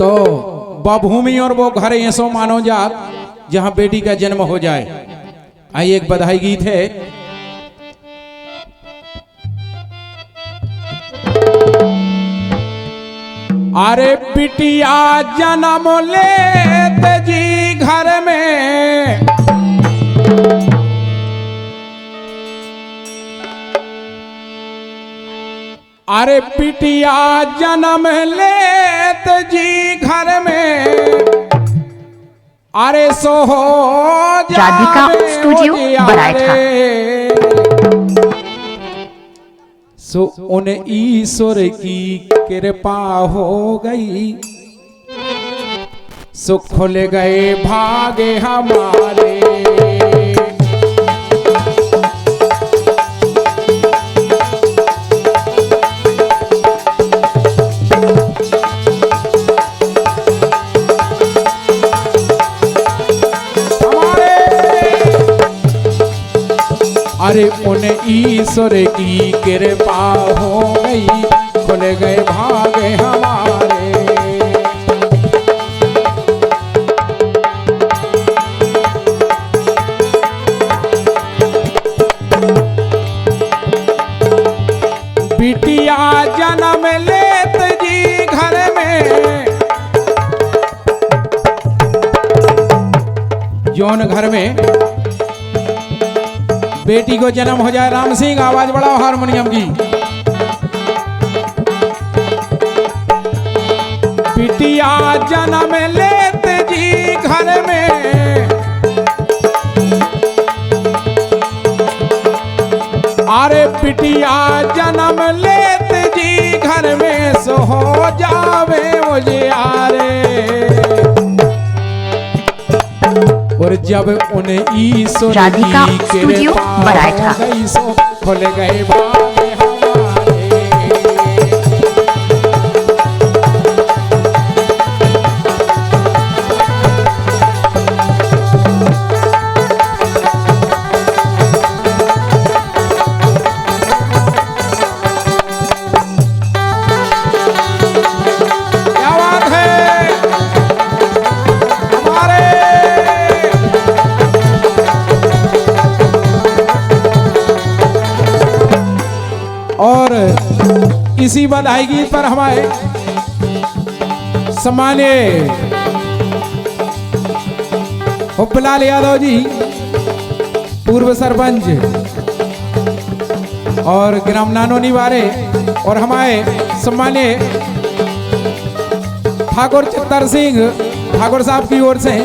तो वह भूमि और वो घर ऐसो मानो जात जहां बेटी का जन्म हो जाए। आइए एक बधाई गीत है। अरे बिटिया जन्म लेते जी घर में, अरे बिटिया जन्म लेते जी घर में, अरे सो हो राधिका स्टूडियो बराइठा। सो उन ईश्वर की कृपा हो गई, सो खुल गए भागे हमारे। अरे उन ईश्वर की कृपा हो गई, खुल गए भागे हमारे। बिटिया जन्म लेत जी घर में, जौन घर में बेटी को जन्म हो जाए। राम सिंह आवाज बढ़ाओ हारमोनियम की। बिटिया जन्म लेते जी घर में, अरे बिटिया जन्म लेते जी घर में, सो हो जावे मुझे आरे। और जब उन ईश्वर राधिका स्टूडियो बराइठा खुल गए भागे हमारे। क्या बात है हमारे। और इसी बधाई गीत पर हमारे सम्मानीय हुप्पलाल यादव जी, पूर्व सरपंच और ग्राम नानोनी वाले, और हमारे सम्मानीय ठाकुर चित्तर सिंह ठाकुर साहब की ओर से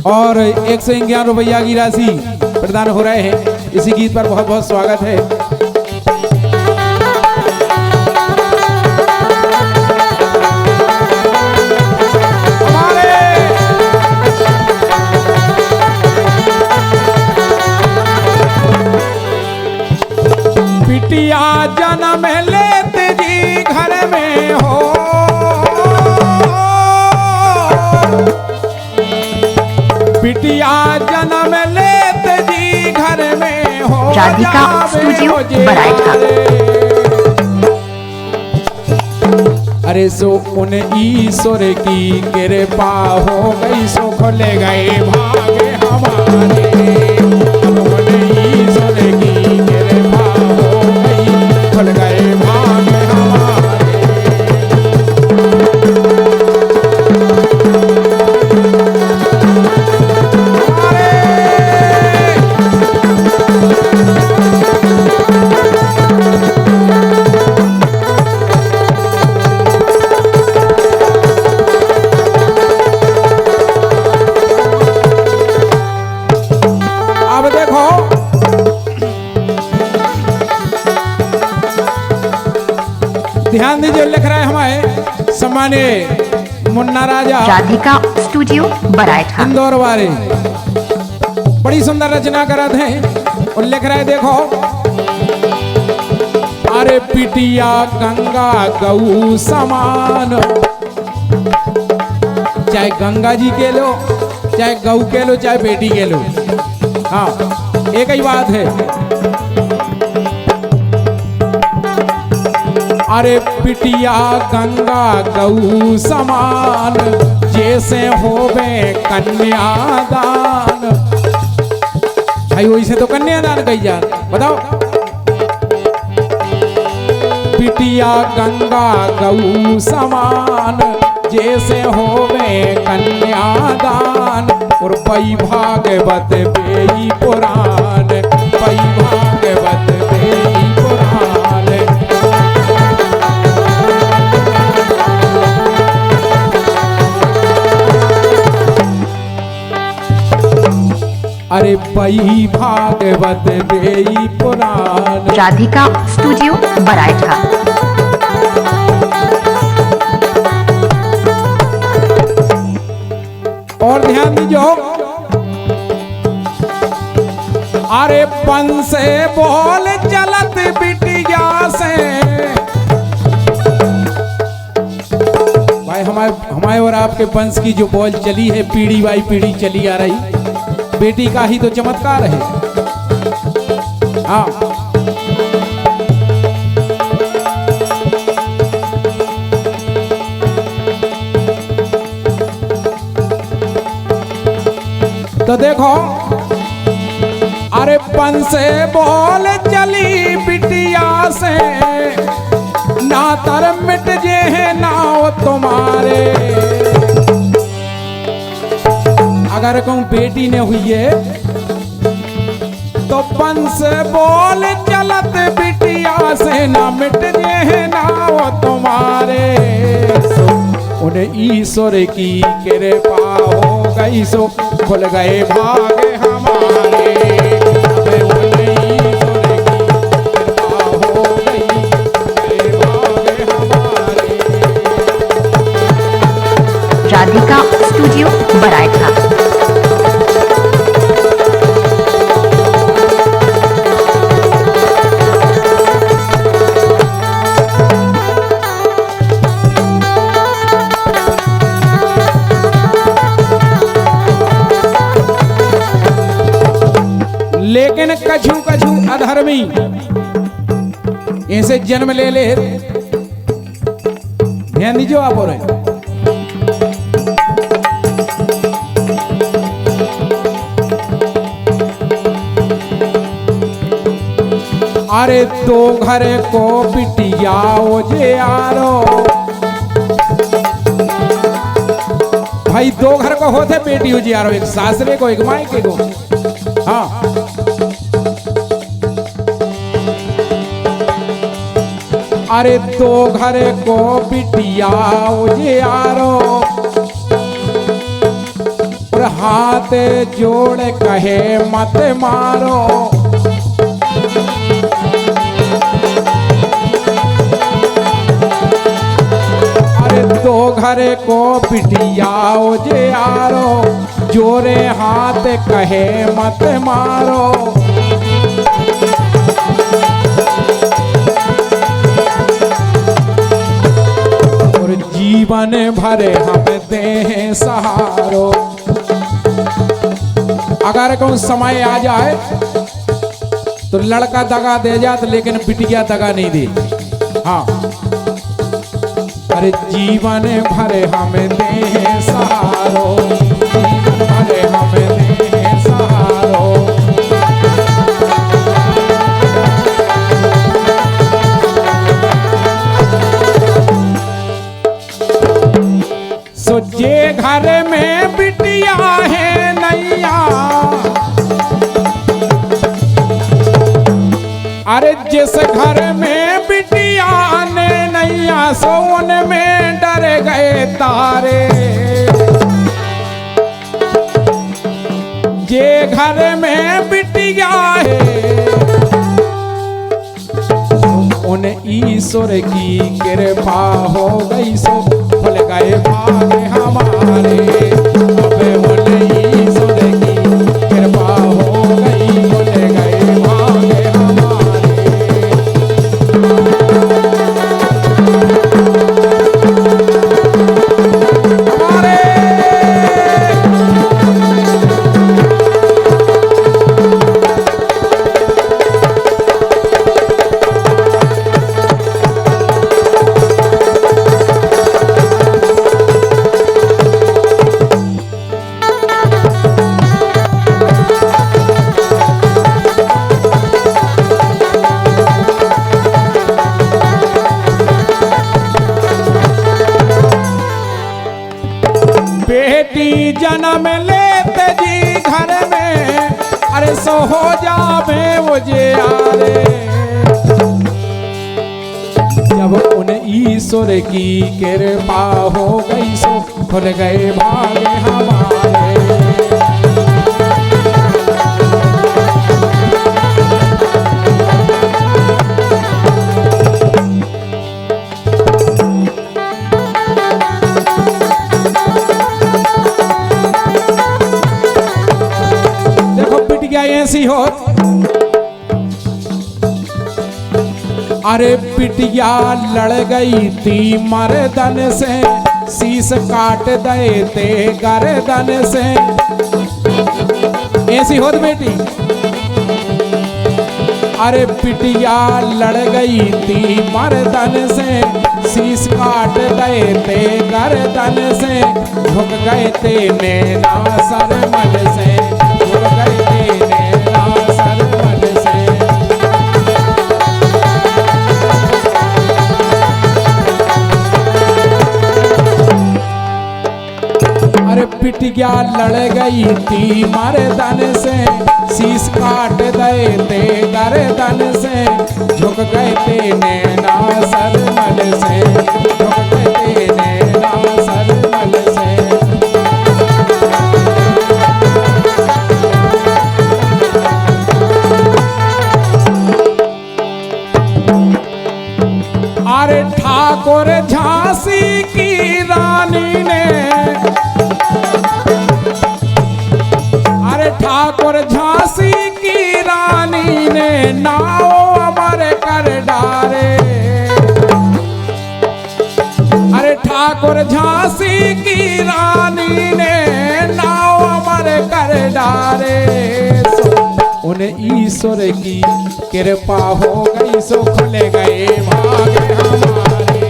और 151 रुपया की राशि प्रदान हो रहे हैं। इसी गीत पर बहुत बहुत स्वागत है। बिटिया जन्म लेते जी घर में हो, बिटिया जन्म लेते जी घर में हो। राधिका स्टूडियो बराइठा। अरे सो उन ईश्वर की कृपा हो गई, सो खुले गए भागे हमारे। उन ईश्वर की कृपा हो गई, खुल गए भागे हमारे। ध्यान दीजिए, लिख रहा है हमारे सम्मानीय मुन्ना राजा, राधिका स्टूडियो बराइठा, इंदौर वाले। बड़ी सुंदर रचना करत हैं और लिख रहा है, देखो। अरे पिटिया गंगा गऊ समान, चाहे गंगा जी के लो, चाहे गऊ के लो, चाहे बेटी के लो, हाँ एक ही बात है। अरे बिटिया गंगा गौ समान, जैसे होवे कन्यादान। भाई वैसे तो कन्यादान कही जा, बताओ। बिटिया गंगा गौ समान, जैसे होवे कन्यादान। और पई भागवत बेई पुराण, पई भागवत बेई पुराण। अरे पई भागवत बेई पुराण। राधिका स्टूडियो बरायठा। और ध्यान दीजिए, अरे पन से बोल चलत बिटिया से। भाई हमारे और आपके वंश की जो बोल चली है, पीढ़ी बाई पीढ़ी चली आ रही, बेटी का ही तो चमत्कार है। हाँ, तो देखो, अरे पन से बोल चली बिटिया से, ना तर मिट जे है नाव तुम्हारे। अगर कहूं बेटी ने हुई है, तो पन से बोल चलत बिटिया से, ना मिट जे है नाव तुम्हारे। उन्हें ईश्वर की कृपा हो गई, सो खुल गए भाग हमारे। उन्हें ईश्वर की कृपा हो गई, खुल गए भाग हमारे। राधिका स्टूडियो बरायठा। लेकिन कछु कछु अधर्मी ऐसे जन्म ले ले। ध्यान दीजिए आप। और अरे दो घर को बिटिया जे आरो। भाई दो घर को होते बेटी हो जी आरो, एक सासरे को एक मायके को। हाँ, अरे दो घर को बिटिया उजियारो। और हाथ जोड़ कहे मत मारो। अरे दो घर को बिटिया उजियारो, जोरे हाथ कहे मत मारो। और जीवन भर हम दे सहारो। अगर कहूं समय आ जाए तो लड़का दगा दे जात, लेकिन बिटिया दगा नहीं दे। हाँ, अरे जीवन भर हम दे सहारो, जीवन भर हम दे सहारो। सो जे घर में बिटिया है नैया, अरे जिस घर में बिटिया ने नैया, सो उनमें डर गए तारे। जे घर में बिटिया है, उन ईश्वर की कृपा हो गई, सो खुल गए भाग हमारे। अब उन ईश्वर की कृपा हो गई, खुल गए भाग हमारे। जे आरे। जब उन ईश्वर की कृपा हो गई सो खुल गए भाग हमारे। ऐसी हो अरे पिटिया लड़ गई थी मर्दन से, शीश काट दे ते गर्दन से। ऐसी हो बेटी अरे पिटिया लड़ गई थी मर्दन से, शीश काट दे ते गर्दन से। झुक गए थे नैना सरमन से, झुक गए थे नैना सरमन से। अरे पिटिया लड़ गई थी मर्दन से, शीश काट दे ते गर्दन से। झुक गए थे नैना सरमन से, झुक गए थे नैना सरमन से। अरे ठाकुर झांसी की रानी ने, अरे ठाकुर झांसी की रानी ने नाव अमर कर डारे। अरे ठाकुर झांसी की रानी ने नाव अमर कर डारे। उन ईश्वर की कृपा हो गई सो खुल गए भाग हमारे।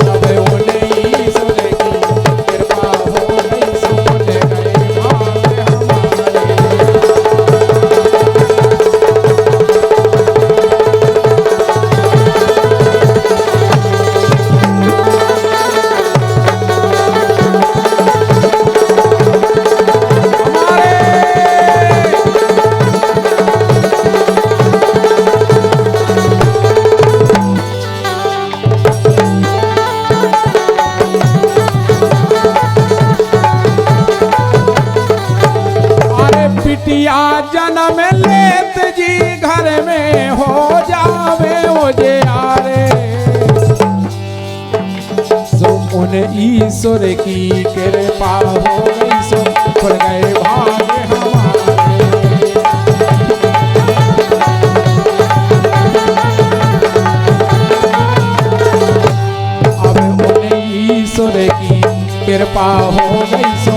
तब उन ईश्वर की कृपा हो गई सो खुल गए भाग हमारे। बिटिया जन्म लेत जी घर में हो जावे मुझे आरे। सो उन ईश्वर की कृपा हो गई सो खुल गए भाग हमारे। अब उन ईश्वर की कृपा हो गई सो